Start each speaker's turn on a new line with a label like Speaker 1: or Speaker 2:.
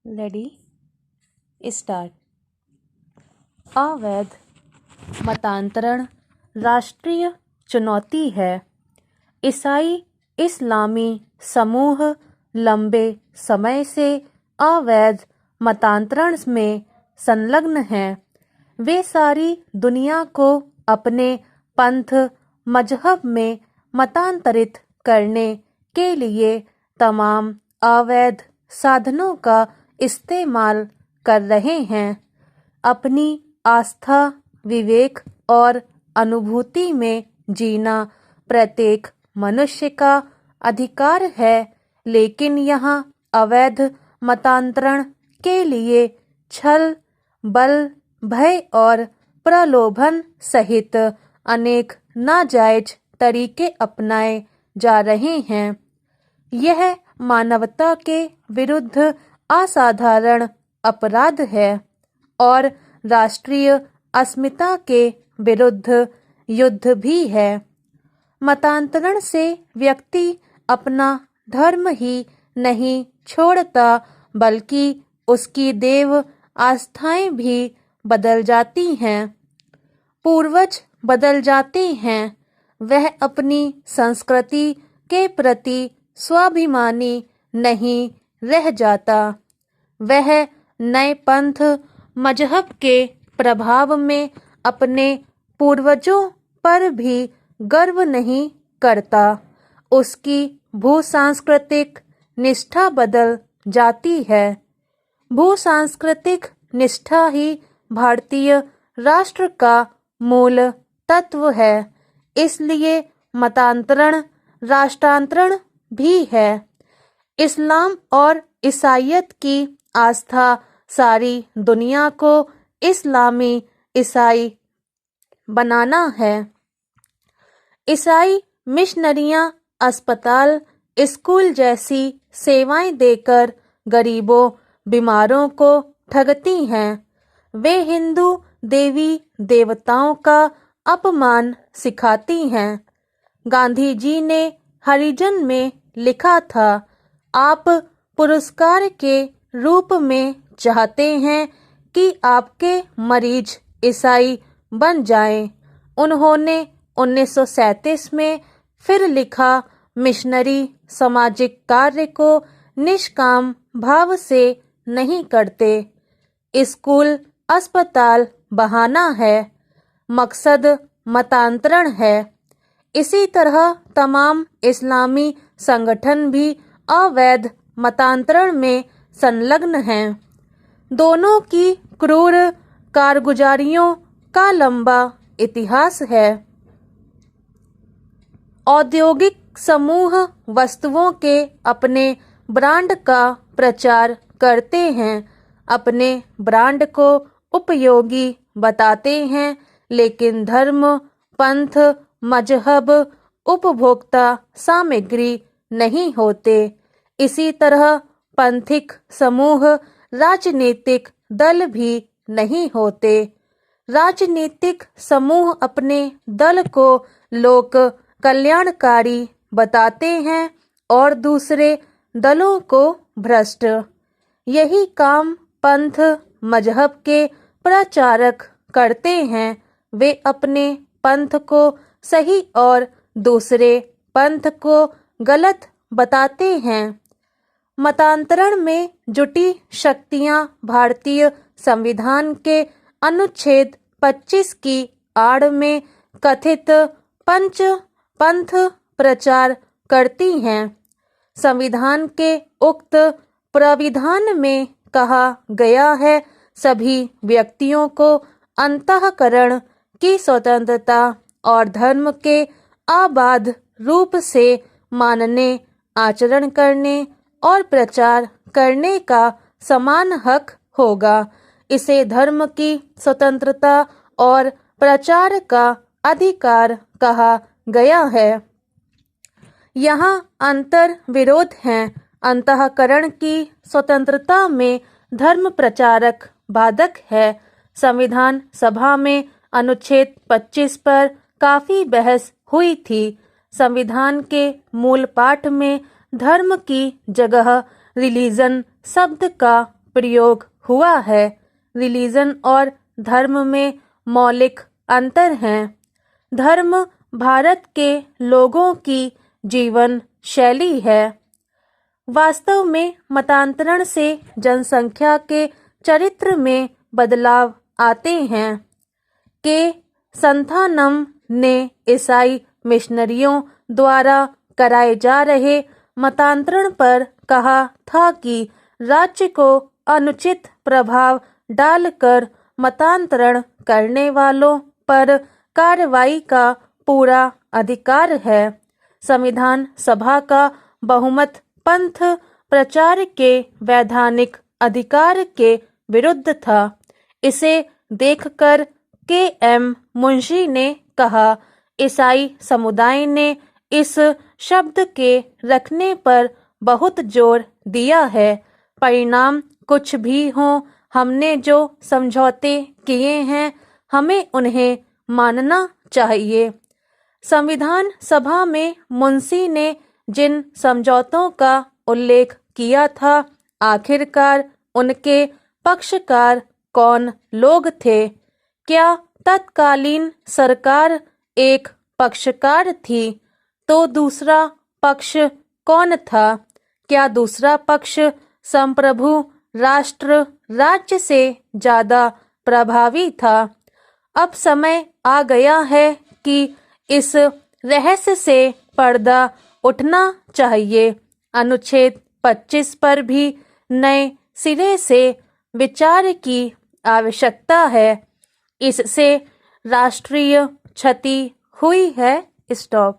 Speaker 1: Ready start. अवैध मतांतरण राष्ट्रीय चुनौती है। ईसाई इस्लामी समूह लंबे समय से अवैध मतांतरण में संलग्न हैं। वे सारी दुनिया को अपने पंथ मजहब में मतांतरित करने के लिए तमाम अवैध साधनों का इस्तेमाल कर रहे हैं। अपनी आस्था, विवेक और अनुभूति में जीना प्रत्येक मनुष्य का अधिकार है, लेकिन यहाँ अवैध मतांतरण के लिए छल, बल, भय और प्रलोभन सहित अनेक नाजायज तरीके अपनाए जा रहे हैं। यह मानवता के विरुद्ध असाधारण अपराध है और राष्ट्रीय अस्मिता के विरुद्ध युद्ध भी है। मतांतरण से व्यक्ति अपना धर्म ही नहीं छोड़ता, बल्कि उसकी देव आस्थाएं भी बदल जाती हैं। पूर्वज बदल जाते हैं। वह अपनी संस्कृति के प्रति स्वाभिमानी नहीं रह जाता। वह नए पंथ मजहब के प्रभाव में अपने पूर्वजों पर भी गर्व नहीं करता। उसकी भूसांस्कृतिक निष्ठा बदल जाती है। भूसांस्कृतिक निष्ठा ही भारतीय राष्ट्र का मूल तत्व है। इसलिए मतांतरण राष्ट्रांतरण भी है। इस्लाम और ईसाईयत की आस्था सारी दुनिया को इस्लामी ईसाई बनाना है। ईसाई मिशनरियां अस्पताल, स्कूल जैसी सेवाएं देकर गरीबों, बीमारों को ठगती हैं। वे हिंदू देवी देवताओं का अपमान सिखाती हैं। गांधी जी ने हरिजन में लिखा था, आप पुरस्कार के रूप में चाहते हैं कि आपके मरीज ईसाई बन जाएं। उन्होंने 1937 में फिर लिखा, मिशनरी सामाजिक कार्य को निष्काम भाव से नहीं करते। स्कूल, अस्पताल बहाना है, मकसद मतांतरण है। इसी तरह तमाम इस्लामी संगठन भी अवैध मतांतरण में संलग्न हैं। दोनों की क्रूर कारगुजारियों का लंबा इतिहास है। औद्योगिक समूह वस्तुओं के अपने ब्रांड का प्रचार करते हैं, अपने ब्रांड को उपयोगी बताते हैं, लेकिन धर्म, पंथ, मजहब उपभोक्ता सामग्री नहीं होते। इसी तरह पंथिक समूह राजनीतिक दल भी नहीं होते। राजनीतिक समूह अपने दल को लोक कल्याणकारी बताते हैं और दूसरे दलों को भ्रष्ट। यही काम पंथ मजहब के प्रचारक करते हैं। वे अपने पंथ को सही और दूसरे पंथ को गलत बताते हैं। मतांतरण में जुटी शक्तियां भारतीय संविधान के अनुच्छेद 25 की आड़ में कथित पंथ प्रचार करती हैं। संविधान के उक्त प्राविधान में कहा गया है, सभी व्यक्तियों को अंतःकरण की स्वतंत्रता और धर्म के आबाद रूप से मानने, आचरण करने और प्रचार करने का समान हक होगा। इसे धर्म की स्वतंत्रता और प्रचार का अधिकार कहा गया है। यहाँ अंतर विरोध है। अंतःकरण की स्वतंत्रता में धर्म प्रचारक बाधक है। संविधान सभा में अनुच्छेद 25 पर काफी बहस हुई थी। संविधान के मूल पाठ में धर्म की जगह रिलीजन शब्द का प्रयोग हुआ है। रिलीजन और धर्म में मौलिक अंतर हैं। धर्म भारत के लोगों की जीवन शैली है। वास्तव में मतांतरण से जनसंख्या के चरित्र में बदलाव आते हैं। के संथानम ने ईसाई मिशनरियों द्वारा कराए जा रहे मतांतरण पर कहा था कि राज्य को अनुचित प्रभाव डालकर मतांतरण करने वालों पर कार्रवाई का पूरा अधिकार है। संविधान सभा का बहुमत पंथ प्रचार के वैधानिक अधिकार के विरुद्ध था। इसे देखकर के.एम. मुंशी ने कहा, ईसाई समुदाय ने इस शब्द के रखने पर बहुत जोर दिया है। परिणाम कुछ भी हो, हमने जो समझौते किए हैं हमें उन्हें मानना चाहिए। संविधान सभा में मुंशी ने जिन समझौतों का उल्लेख किया था, आखिरकार उनके पक्षकार कौन लोग थे? क्या तत्कालीन सरकार एक पक्षकार थी तो दूसरा पक्ष कौन था? क्या दूसरा पक्ष संप्रभु राष्ट्र राज्य से ज्यादा प्रभावी था? अब समय आ गया है कि इस रहस्य से पर्दा उठना चाहिए। अनुच्छेद 25 पर भी नए सिरे से विचार की आवश्यकता है। इससे राष्ट्रीय क्षति हुई है। स्टॉप।